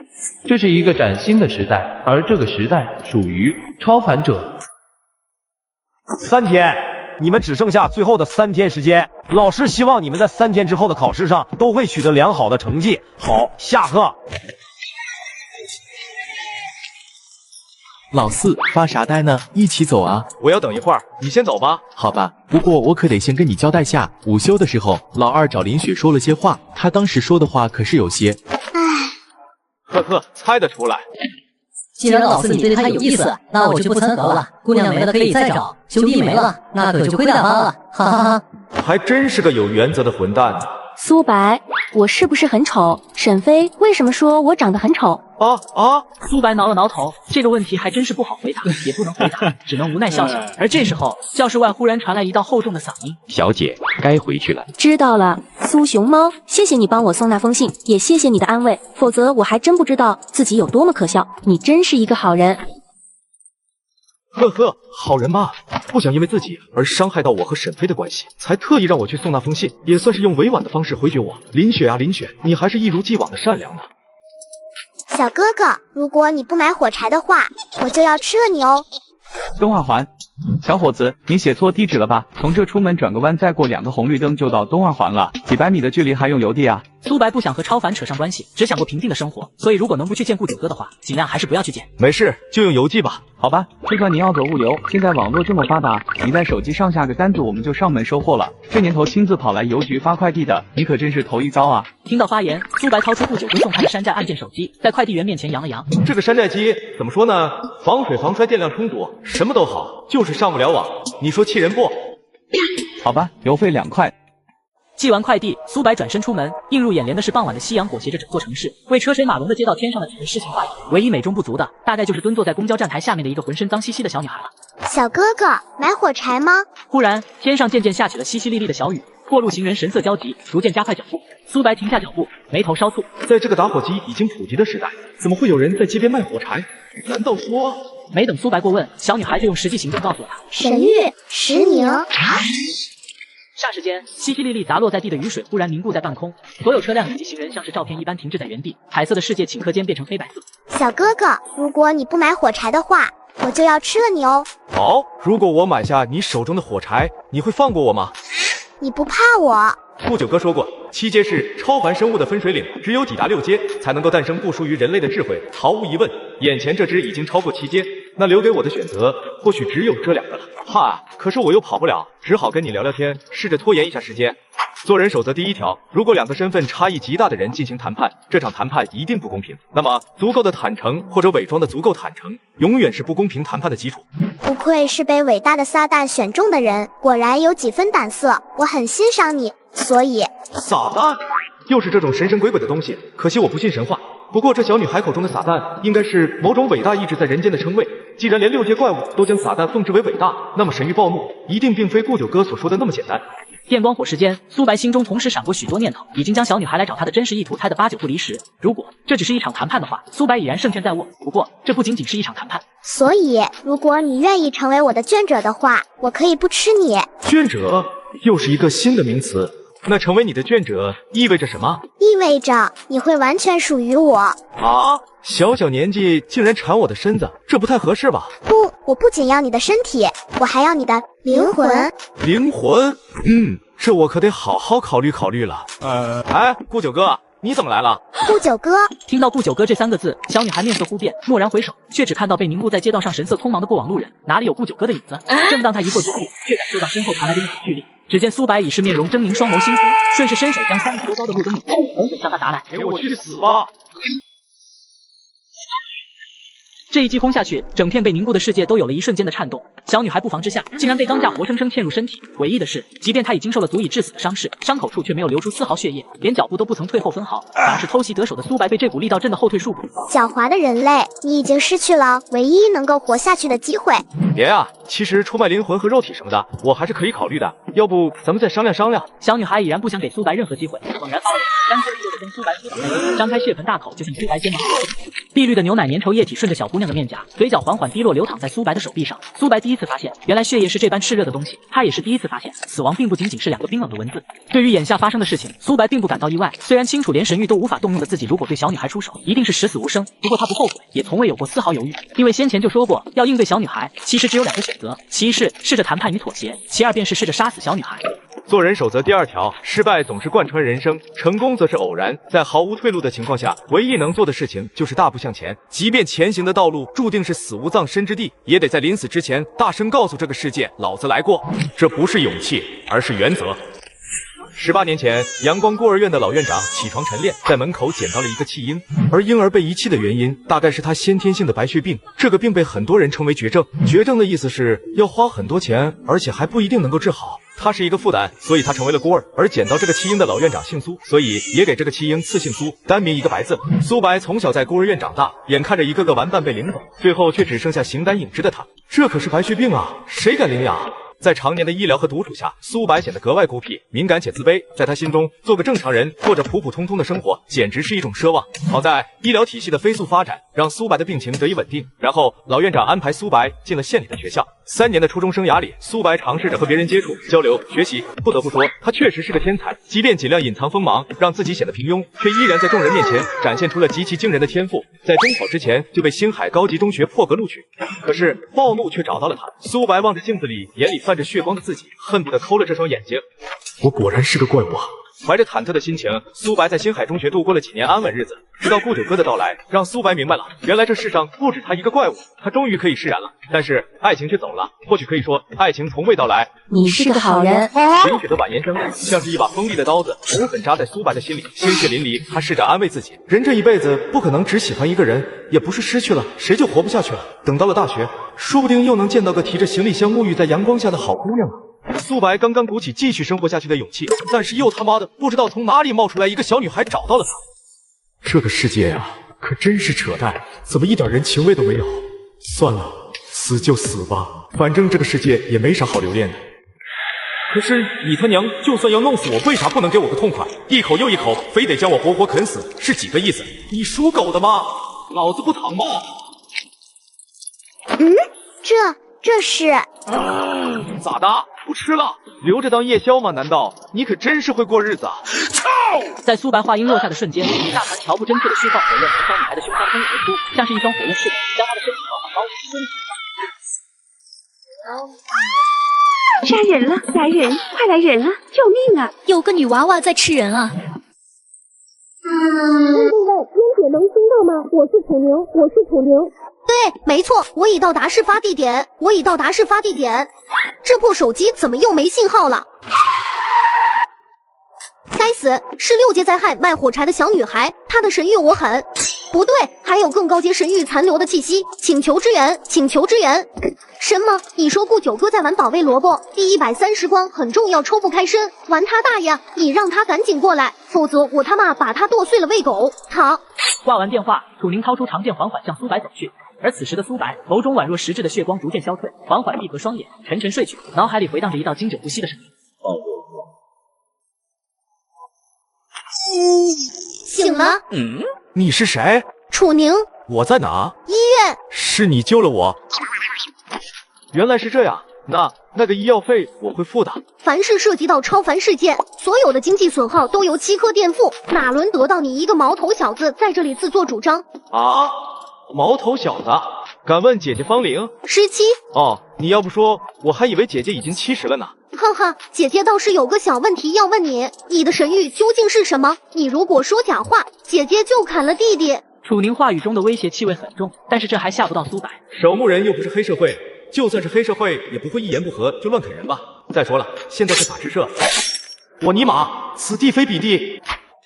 这是一个崭新的时代，而这个时代属于超凡者。3天，你们只剩下最后的3天时间。老师希望你们在3天之后的考试上都会取得良好的成绩。好，下课。老四发啥呆呢？一起走啊！我要等一会儿，你先走吧。好吧，不过我可得先跟你交代下，午休的时候，老二找林雪说了些话，他当时说的话可是有些……呵呵，猜得出来。既然老四你对他有意思，那我就不掺和了。姑娘没了可以再找，兄弟没了，那可就亏大发了，哈哈哈。还真是个有原则的混蛋呢。苏白，我是不是很丑？沈飞为什么说我长得很丑？苏白挠了挠头，这个问题还真是不好回答，也不能回答，只能无奈笑笑。而这时候，教室外忽然传来一道厚重的嗓音：“小姐，该回去了。”知道了，苏熊猫，谢谢你帮我送那封信，也谢谢你的安慰，否则我还真不知道自己有多么可笑。你真是一个好人。呵呵，好人嘛，不想因为自己而伤害到我和沈飞的关系，才特意让我去送那封信，也算是用委婉的方式回绝我。林雪啊，林雪，你还是一如既往的善良呢。小哥哥，如果你不买火柴的话，我就要吃了你哦。东华环，小伙子，你写错地址了吧？从这出门转个弯，再过2个红绿灯就到东二环了，几百米的距离还用邮递啊？苏白不想和超凡扯上关系，只想过平静的生活，所以如果能不去见顾九哥的话，尽量还是不要去见。没事，就用邮寄吧。好吧，就算你要走物流，现在网络这么发达，你在手机上下个单子，我们就上门收货了。这年头亲自跑来邮局发快递的，你可真是头一遭啊！听到发言，苏白掏出顾九哥送他的山寨按键手机，在快递员面前扬了扬。这个山寨机怎么说呢？防水、防摔、电量充足，什么都好，就是上不了网。你说气人不？好吧，邮费2块。寄完快递，苏白转身出门，映入眼帘的是傍晚的夕阳裹挟着整座城市，为车水马龙的街道添上了几分诗情画意。唯一美中不足的，大概就是蹲坐在公交站台下面的一个浑身脏兮兮的小女孩了。小哥哥，买火柴吗？忽然，天上渐渐下起了淅淅沥沥的小雨，过路行人神色焦急，逐渐加快脚步。苏白停下脚步，眉头稍蹙。在这个打火机已经普及的时代，怎么会有人在街边卖火柴？难道说……没等苏白过问，小女孩就用实际行动告诉了他：神域石宁。霎时间，淅淅沥沥砸落在地的雨水忽然凝固在半空，所有车辆以及行人像是照片一般停滞在原地，彩色的世界顷刻间变成黑白色。小哥哥，如果你不买火柴的话，我就要吃了你哦。好，如果我买下你手中的火柴，你会放过我吗？你不怕我？不朽哥说过，7阶是超凡生物的分水岭，只有抵达6阶，才能够诞生不属于人类的智慧。毫无疑问，眼前这只已经超过7阶，那留给我的选择或许只有这2个了。哈，可是我又跑不了，只好跟你聊聊天，试着拖延一下时间。做人守则第1条，如果2个身份差异极大的人进行谈判，这场谈判一定不公平。那么，足够的坦诚或者伪装的足够坦诚，永远是不公平谈判的基础。不愧是被伟大的撒旦选中的人，果然有几分胆色，我很欣赏你。所以，撒旦又是这种神神鬼鬼的东西，可惜我不信神话。不过这小女孩口中的撒旦，应该是某种伟大意志在人间的称谓。既然连6阶怪物都将撒旦奉之为伟大，那么神域暴怒一定并非顾九哥所说的那么简单。电光火石间，苏白心中同时闪过许多念头，已经将小女孩来找他的真实意图猜得8、9不离10。如果这只是一场谈判的话，苏白已然胜券在握。不过，这不仅仅是一场谈判。所以，如果你愿意成为我的眷者的话，我可以不吃你。眷者又是一个新的名词。那成为你的眷者意味着什么？意味着你会完全属于我。啊！小小年纪竟然缠我的身子，这不太合适吧？不，我不仅要你的身体，我还要你的灵魂。灵魂？这我可得好好考虑考虑了。哎，顾九哥，你怎么来了？顾九哥。听到顾九哥这3个字，小女孩面色忽变，蓦然回首，却只看到被凝固在街道上神色匆忙的过往路人，哪里有顾九哥的影子？正当他移过去，却感受到身后传来的一股巨力。只见苏白已是面容狰狞，双眸星出，顺势伸手将3米多高的路灯拧开，狠狠向他砸来。给我去死吧！这一击轰下去，整片被凝固的世界都有了一瞬间的颤动。小女孩不防之下，竟然被钢架活生生嵌入身体。诡异的是，即便她已经受了足以致死的伤势，伤口处却没有流出丝毫血液，连脚步都不曾退后分毫，反而是偷袭得手的苏白被这股力道震得后退数步。狡猾的人类，你已经失去了唯一能够活下去的机会。别啊，其实出卖灵魂和肉体什么的，我还是可以考虑的。要不咱们再商量商量？小女孩已然不想给苏白任何机会，猛然发力，干脆利落地将苏白扑倒在地，张开血盆大口就向苏白肩膀碧绿的牛奶粘稠液体顺着小姑娘的面颊、嘴角缓缓滴落，流淌在苏白的手臂上。苏白第一次发现，原来血液是这般炽热的东西。她也是第一次发现，死亡并不仅仅是2个冰冷的文字。对于眼下发生的事情，苏白并不感到意外。虽然清楚连神域都无法动用的自己，如果对小女孩出手，一定是十死无生。不过他不后悔，也从未有过丝毫犹豫，因为先前就说过，要应对小女孩，其实只有2个选择：其一是试着谈判与妥协，其二便是试着杀死小女孩。做人守则第2条，失败总是贯穿人生，成功则是偶然。在毫无退路的情况下，唯一能做的事情就是大步向前。即便前行的道路注定是死无葬身之地，也得在临死之前大声告诉这个世界，老子来过。这不是勇气，而是原则。18年前，阳光孤儿院的老院长起床晨练，在门口捡到了一个弃婴，而婴儿被遗弃的原因大概是他先天性的白血病。这个病被很多人称为绝症，绝症的意思是要花很多钱，而且还不一定能够治好。他是一个负担，所以他成为了孤儿。而捡到这个弃婴的老院长姓苏，所以也给这个弃婴赐姓苏，单名一个白字。苏白从小在孤儿院长大，眼看着一个个玩伴被领走，最后却只剩下形单影只的他。这可是白血病啊，谁敢领养？在常年的医疗和独处下，苏白显得格外孤僻、敏感且自卑。在他心中，做个正常人，过着普普通通的生活，简直是一种奢望。好在医疗体系的飞速发展，让苏白的病情得以稳定。然后，老院长安排苏白进了县里的学校。3年的初中生涯里，苏白尝试着和别人接触、交流、学习。不得不说，他确实是个天才。即便尽量隐藏锋芒，让自己显得平庸，却依然在众人面前展现出了极其惊人的天赋。在中考之前就被星海高级中学破格录取。可是暴怒却找到了他。苏白望着镜子里眼里泛着血光的自己，恨不得抠了这双眼睛。我果然是个怪物啊！怀着忐忑的心情，苏白在星海中学度过了几年安稳日子。直到顾九哥的到来，让苏白明白了，原来这世上不止他一个怪物。他终于可以释然了。但是爱情却走了，或许可以说，爱情从未到来。你是个好人。冰雪的婉言声像是一把锋利的刀子，狠狠扎在苏白的心里，鲜血淋漓。他试着安慰自己，人这一辈子不可能只喜欢一个人，也不是失去了谁就活不下去了。等到了大学，说不定又能见到个提着行李箱沐浴在阳光下的好姑娘了。苏白刚刚鼓起继续生活下去的勇气，但是又他妈的不知道从哪里冒出来一个小女孩找到了他。这个世界呀，可真是扯淡，怎么一点人情味都没有？算了，死就死吧，反正这个世界也没啥好留恋的。可是你他娘就算要弄死我，为啥不能给我个痛快？一口又一口，非得将我活活啃死，是几个意思？你属狗的吗？老子不躺吗？这是咋的？不吃了？留着当夜宵吗？难道你可真是会过日子啊？操！在苏白话音落下的瞬间，一大团乔不真切的虚幻火焰从小女孩的胸腔喷涌而出，像是一双火焰似的，将她的身体高高杀人了！来人，快来人啊！救命啊！有个女娃娃在吃人啊！喂，烟姐能听到吗？我是楚宁。对，没错，我已到达事发地点。这部手机怎么又没信号了？该死，是6阶灾害卖火柴的小女孩，她的神域我很……不对，还有更高阶神域残留的气息，请求支援！什么？你说顾九哥在玩保卫萝卜？第130关很重要，抽不开身，玩他大爷！你让他赶紧过来，否则我他妈把他剁碎了喂狗！好。挂完电话，楚宁掏出长剑，缓缓向苏白走去。而此时的苏白，眸中宛若实质的血光逐渐消退，缓缓闭合双眼，沉沉睡去，脑海里回荡着一道经久不息的声音。醒了。你是谁？楚宁。我在哪？医院。是你救了我。原来是这样，那个医药费我会付的。凡是涉及到超凡事件，所有的经济损耗都由7颗垫付，哪轮得到你一个毛头小子在这里自作主张？啊！毛头小子，敢问姐姐芳龄？17。哦，你要不说，我还以为姐姐已经70了呢。哈哈，姐姐倒是有个小问题要问你，你的神域究竟是什么？你如果说假话，姐姐就砍了弟弟。楚宁话语中的威胁气味很重，但是这还吓不到苏白。守墓人又不是黑社会，就算是黑社会，也不会一言不合就乱啃人吧？再说了，现在是法制社，我尼玛，此地非彼地。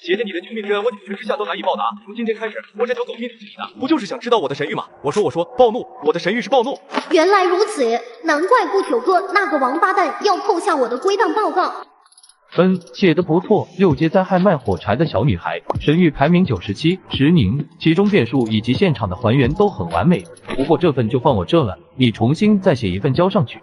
姐姐，你的救命之恩，我九泉之下都难以报答。从今天开始，我这条狗命是你的，不就是想知道我的神域吗？我说，暴怒，我的神域是暴怒。原来如此，难怪顾九哥那个王八蛋要扣下我的归档报告。写得不错。6阶灾害卖火柴的小女孩，神域排名97，石宁，其中变数以及现场的还原都很完美。不过这份就放我这了，你重新再写一份交上去。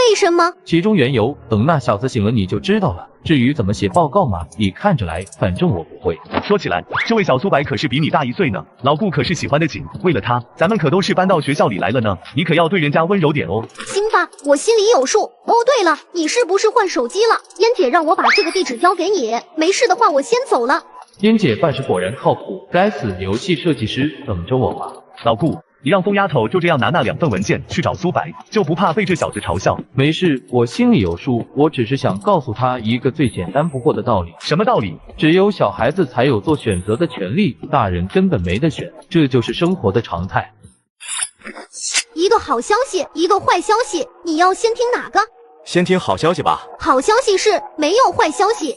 为什么？其中缘由，等那小子醒了你就知道了。至于怎么写报告嘛，你看着来，反正我不会。说起来，这位小苏白可是比你大1岁呢，老顾可是喜欢的紧，为了他，咱们可都是搬到学校里来了呢，你可要对人家温柔点哦。行吧，我心里有数。哦，对了，你是不是换手机了？烟姐让我把这个地址交给你，没事的话我先走了。烟姐办事果然靠谱，该死，游戏设计师等着我吧。老顾，你让疯丫头就这样拿那2份文件去找苏白，就不怕被这小子嘲笑？没事，我心里有数，我只是想告诉他一个最简单不过的道理。什么道理？只有小孩子才有做选择的权利，大人根本没得选，这就是生活的常态。一个好消息，一个坏消息，你要先听哪个？先听好消息吧。好消息是没有坏消息。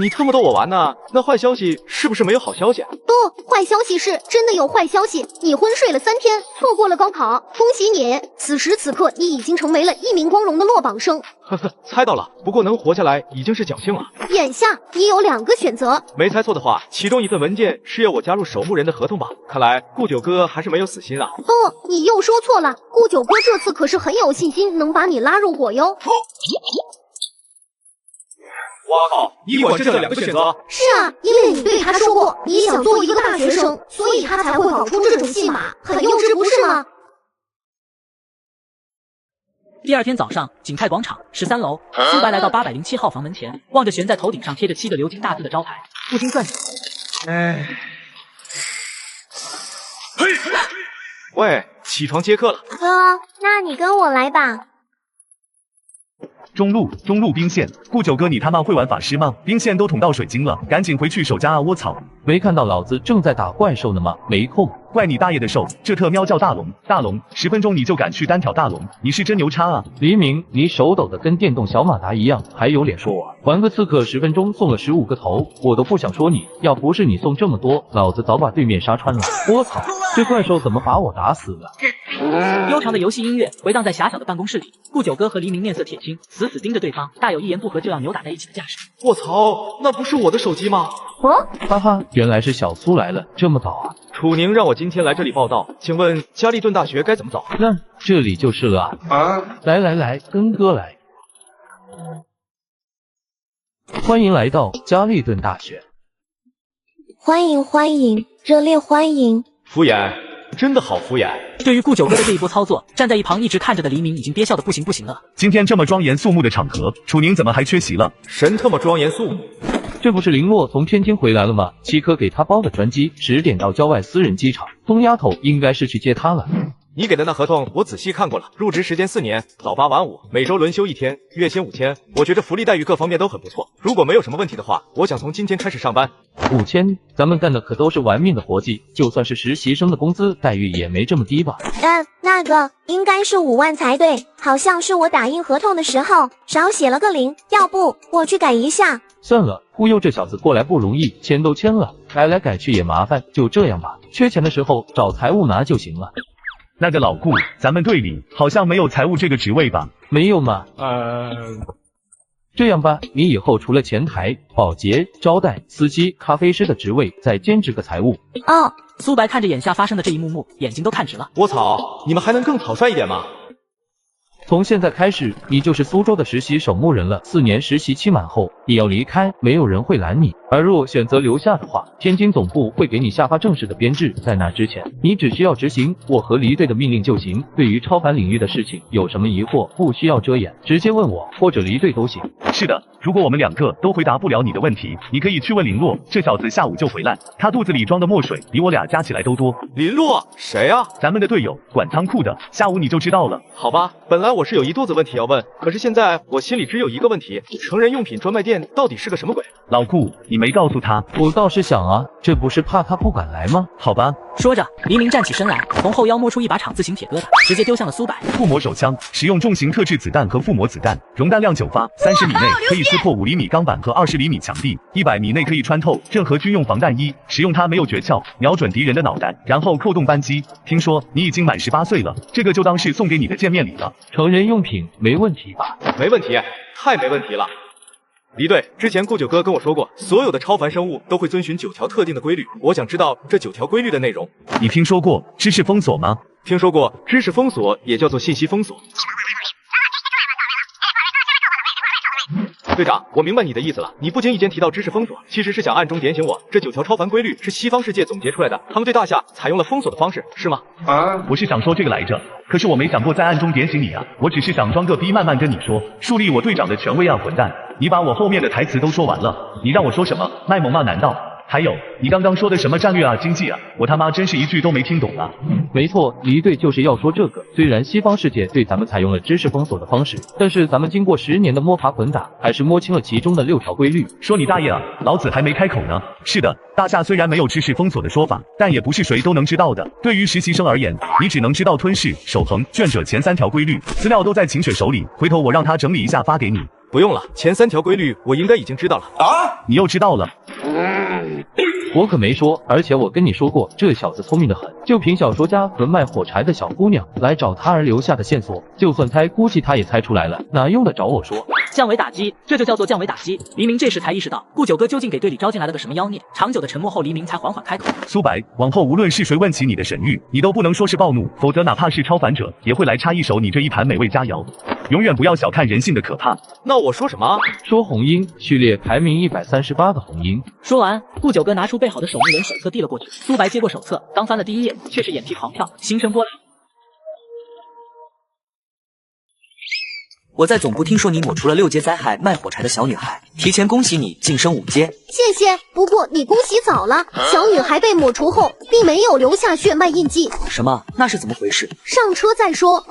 你特么逗我玩呢？那坏消息是不是没有好消息？不，坏消息是真的有坏消息。你昏睡了3天，错过了高考，恭喜你！此时此刻，你已经成为了一名光荣的落榜生。呵呵，猜到了。不过能活下来已经是侥幸了。眼下你有2个选择。没猜错的话，其中一份文件是要我加入守墓人的合同吧？看来顾九哥还是没有死心啊。你又说错了，顾九哥这次可是很有信心能把你拉入伙哟。哇靠！你管这2个选择？是啊，因为你对他说过你想做一个大学生，所以他才会搞出这种戏码，很幼稚不是吗？第2天早上，景泰广场13楼，苏白来到807号房门前，望着悬在头顶上贴着7个鎏金大字的招牌，不禁算起。喂，起床接课了。哥，那你跟我来吧。中路兵线，顾九哥你他妈会玩法师吗？兵线都捅到水晶了，赶紧回去守家啊！窝草，没看到老子正在打怪兽呢吗？没空。怪你大爷的兽，这特喵叫大龙，10分钟你就敢去单挑大龙，你是真牛叉啊！黎明，你手抖的跟电动小马达一样，还有脸说我？还个刺客10分钟送了15个头，我都不想说你，要不是你送这么多，老子早把对面杀穿了。窝草，这怪兽怎么把我打死了？悠长的游戏音乐回荡在狭小的办公室里，顾九哥和黎明面色铁青，死死盯着对方，大有一言不合就要扭打在一起的架势。卧槽，那不是我的手机吗？哈哈，原来是小苏来了，这么早啊？楚宁让我今天来这里报道，请问加利顿大学该怎么走？那这里就是了啊！来，跟哥来。欢迎来到加利顿大学。欢迎，热烈欢迎！敷衍，真的好敷衍。对于顾九哥的这一波操作，站在一旁一直看着的黎明已经憋笑的不行了。今天这么庄严肃穆的场合，楚宁怎么还缺席了？神他妈庄严肃穆！这不是林洛从天津回来了吗？七科给他包的专机10点到郊外私人机场，疯丫头应该是去接他了。你给的那合同我仔细看过了，入职时间4年，早8晚5，每周轮休1天，月薪5000，我觉得福利待遇各方面都很不错。如果没有什么问题的话，我想从今天开始上班。5000，咱们干的可都是玩命的活计，就算是实习生的工资待遇也没这么低吧？那个应该是5万才对，好像是我打印合同的时候少写了个0，要不我去改一下。算了，忽悠这小子过来不容易，签都签了，改来改去也麻烦，就这样吧，缺钱的时候找财务拿就行了。那个老顾，咱们队里好像没有财务这个职位吧？没有嘛？这样吧，你以后除了前台、保洁、招待、司机、咖啡师的职位，再兼职个财务。哦，苏白看着眼下发生的这一幕幕，眼睛都看直了。我操，你们还能更草率一点吗？从现在开始，你就是苏州的实习守墓人了。4年实习期满后，你要离开，没有人会拦你。而若选择留下的话，天津总部会给你下发正式的编制。在那之前，你只需要执行我和黎队的命令就行。对于超凡领域的事情，有什么疑惑，不需要遮掩，直接问我或者黎队都行。是的，如果我们2个都回答不了你的问题，你可以去问林洛，这小子下午就回来，他肚子里装的墨水比我俩加起来都多。林洛？谁啊？咱们的队友，管仓库的，下午你就知道了。好吧，本来我是有一肚子问题要问，可是现在我心里只有一个问题：成人用品专卖店到底是个什么鬼？老顾，你没告诉他。我倒是想啊，这不是怕他不敢来吗？好吧。说着，黎明站起身来，从后腰摸出一把厂字形铁疙瘩，直接丢向了苏柏。附魔手枪，使用重型特制子弹和附魔子弹，容弹量9发，30米内可以撕破5厘米钢板和20厘米墙壁，100米内可以穿透任何军用防弹衣。使用它没有诀窍，瞄准敌人的脑袋，然后扣动扳机。听说你已经满18岁了，这个就当是送给你的见面礼了。成人用品没问题吧？没问题，太没问题了。黎队，之前顾九哥跟我说过，所有的超凡生物都会遵循9条特定的规律，我想知道这9条规律的内容。你听说过知识封锁吗？听说过，知识封锁也叫做信息封锁。队长，我明白你的意思了。你不经意间提到知识封锁，其实是想暗中点醒我，这9条超凡规律是西方世界总结出来的，他们对大夏采用了封锁的方式，是吗？我是想说这个来着，可是我没想过在暗中点醒你啊，我只是想装个逼慢慢跟你说，树立我队长的权威啊，混蛋！你把我后面的台词都说完了，你让我说什么？卖萌吗？难道？还有，你刚刚说的什么战略啊、经济啊，我他妈真是一句都没听懂啊！没错，黎队就是要说这个。虽然西方世界对咱们采用了知识封锁的方式，但是咱们经过10年的摸爬滚打，还是摸清了其中的6条规律。说你大爷啊，老子还没开口呢。是的，大夏虽然没有知识封锁的说法，但也不是谁都能知道的。对于实习生而言，你只能知道吞噬、守恒、卷者前3条规律，资料都在秦雪手里，回头我让他整理一下发给你。不用了，前3条规律我应该已经知道了。啊，你又知道了？我可没说，而且我跟你说过，这小子聪明得很，就凭小说家和卖火柴的小姑娘来找他而留下的线索，就算猜，估计他也猜出来了，哪用得着我说？降维打击，这就叫做降维打击。黎明这时才意识到，顾九哥究竟给队里招进来了个什么妖孽。长久的沉默后，黎明才缓缓开口：苏白，往后无论是谁问起你的神域，你都不能说是暴怒，否则哪怕是超凡者，也会来插一手你这一盘美味佳肴。永远不要小看人性的可怕。那我说什么？说红鹰，序列排名138的红鹰。说完，顾九哥拿出备好的守墓人手册递了过去。苏白接过手册，刚翻了第1页，却是眼皮狂跳，心神波澜。我在总部听说你抹除了6阶灾害卖火柴的小女孩，提前恭喜你晋升5阶。谢谢，不过你恭喜早了，小女孩被抹除后，并没有留下血脉印记。什么？那是怎么回事？上车再说。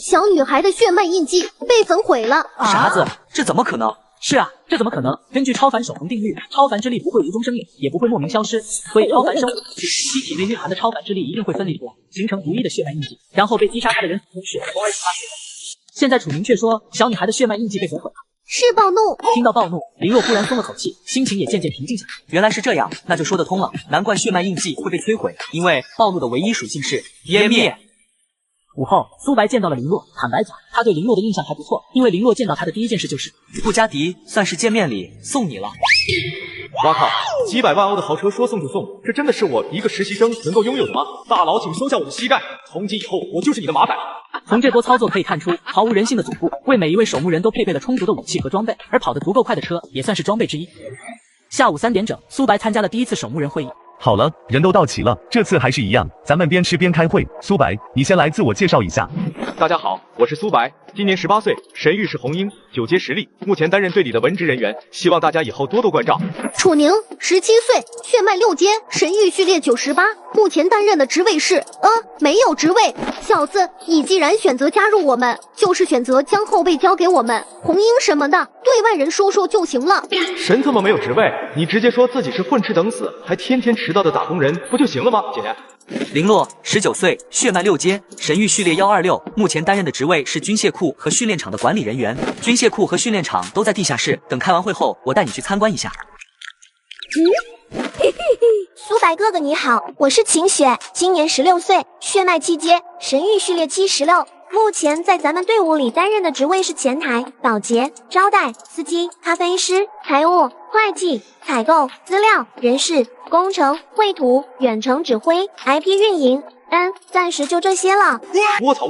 小女孩的血脉印记被焚毁了。啥子？这怎么可能？是啊，这怎么可能？根据超凡守恒定律，超凡之力不会无中生有，也不会莫名消失，所以超凡生物其体内蕴含的超凡之力一定会分离出来，形成独一的血脉印记，然后被击杀他的人吞噬，从而引发血脉。现在楚明却说小女孩的血脉印记被焚毁了。是暴怒。听到暴怒，林洛忽然松了口气，心情也渐渐平静下来。原来是这样，那就说得通了。难怪血脉印记会被摧毁，因为暴怒的唯一属性是湮灭。午后，苏白见到了林洛，坦白讲，他对林洛的印象还不错，因为林洛见到他的第一件事就是布加迪，算是见面礼，送你了。哇靠！几百万欧的豪车说送就送，这真的是我一个实习生能够拥有的吗？大佬，请收下我的膝盖，从今以后我就是你的马仔。从这波操作可以看出，毫无人性的总部为每一位守墓人都配备了充足的武器和装备，而跑得足够快的车也算是装备之一。下午3点整，苏白参加了第一次守墓人会议。好了，人都到齐了，这次还是一样，咱们边吃边开会。苏白，你先来自我介绍一下。大家好，我是苏白，今年18岁，神域是红鹰，9阶实力，目前担任队里的文职人员，希望大家以后多多关照。楚宁，17岁，血脉6阶，神域序列98，目前担任的职位是没有职位。小子，你既然选择加入我们，就是选择将后背交给我们，红鹰什么的，对外人说说就行了。神他妈没有职位，你直接说自己是混吃等死，还天天迟到的打工人，不就行了吗？姐姐。林洛，19岁，血脉6阶，神域序列126，目前担任的职位是军械库和训练场的管理人员。军械库和训练场都在地下室，等开完会后，我带你去参观一下。苏白哥哥你好，我是秦雪，今年16岁，血脉7阶，神域序列76，目前在咱们队伍里担任的职位是前台、保洁、招待、司机、咖啡师、财务、会计、采购、资料、人事、工程、绘图、远程指挥、IP 运营。暂时就这些了。我操！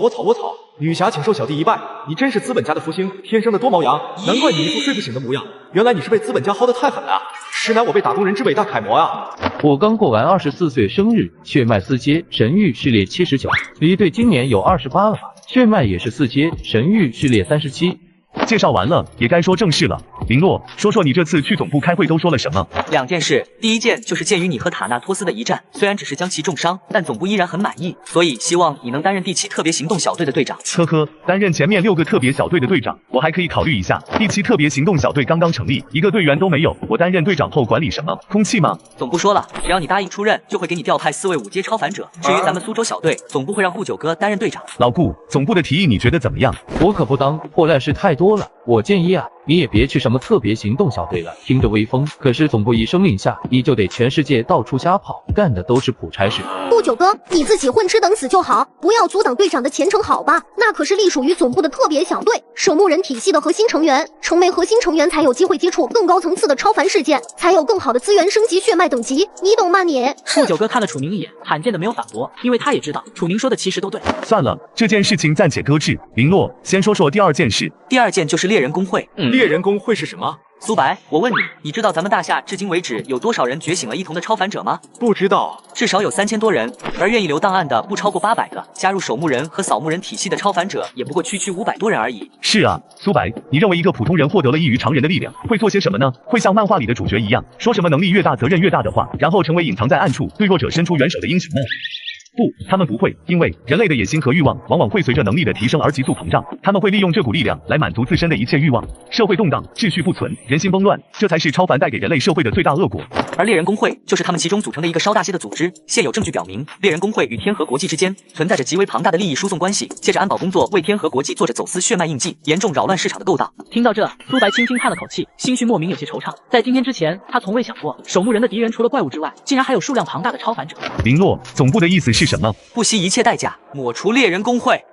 女侠请受小弟一拜，你真是资本家的福星，天生的多毛羊，难怪你一副睡不醒的模样，原来你是被资本家薅得太狠了啊！实乃我被打工人之伟大楷模啊！我刚过完24岁生日，血脉4阶，神域序列79，离队今年有28了吧？血脉也是4阶，神域序列37。介绍完了，也该说正事了。林洛，说说你这次去总部开会都说了什么？2件事，第一件就是鉴于你和塔纳托斯的一战，虽然只是将其重伤，但总部依然很满意，所以希望你能担任第7特别行动小队的队长。呵呵，担任前面6个特别小队的队长，我还可以考虑一下。第7特别行动小队刚刚成立，一个队员都没有，我担任队长后管理什么？空气吗？总部说了，只要你答应出任，就会给你调派4位5阶超凡者。至于咱们苏州小队，总部会让顾九哥担任队长。老顾，总部的提议你觉得怎么样？我可不当，破烂事太多了。我建议啊，你也别去什么特别行动小队了，听着威风，可是总部一声令下，你就得全世界到处瞎跑，干的都是普差事。顾九哥，你自己混吃等死就好，不要阻挡队长的前程，好吧？那可是隶属于总部的特别小队，守墓人体系的核心成员，成为核心成员才有机会接触更高层次的超凡事件，才有更好的资源升级血脉等级，你懂吗你？顾九哥看了楚明一眼，罕见的没有反驳，因为他也知道楚明说的其实都对。算了，这件事情暂且搁置。林洛，先说说第2件事。第2件就是猎人工会。猎人工会是什么？苏白，我问你，你知道咱们大夏至今为止有多少人觉醒了一瞳的超凡者吗？不知道，至少有3000多人，而愿意留档案的不超过800个，加入守墓人和扫墓人体系的超凡者也不过区500多人而已。是啊，苏白，你认为一个普通人获得了异于常人的力量，会做些什么呢？会像漫画里的主角一样，说什么能力越大责任越大的话，然后成为隐藏在暗处对弱者伸出援手的英雄吗？不，他们不会，因为人类的野心和欲望往往会随着能力的提升而急速膨胀，他们会利用这股力量来满足自身的一切欲望。社会动荡，秩序不存，人心崩乱，这才是超凡带给人类社会的最大恶果。而猎人工会就是他们其中组成的一个稍大些的组织。现有证据表明，猎人工会与天河国际之间存在着极为庞大的利益输送关系，借着安保工作为天河国际做着走私血脉印记，严重扰乱市场的勾当。听到这，苏白轻轻叹了口气，心绪莫名有些惆怅。在今天之前，他从未想过守墓人的敌人除了怪物之外，竟然还有数量庞大的超凡者。林洛，总部的意思是什么？不惜一切代价抹除猎人工会。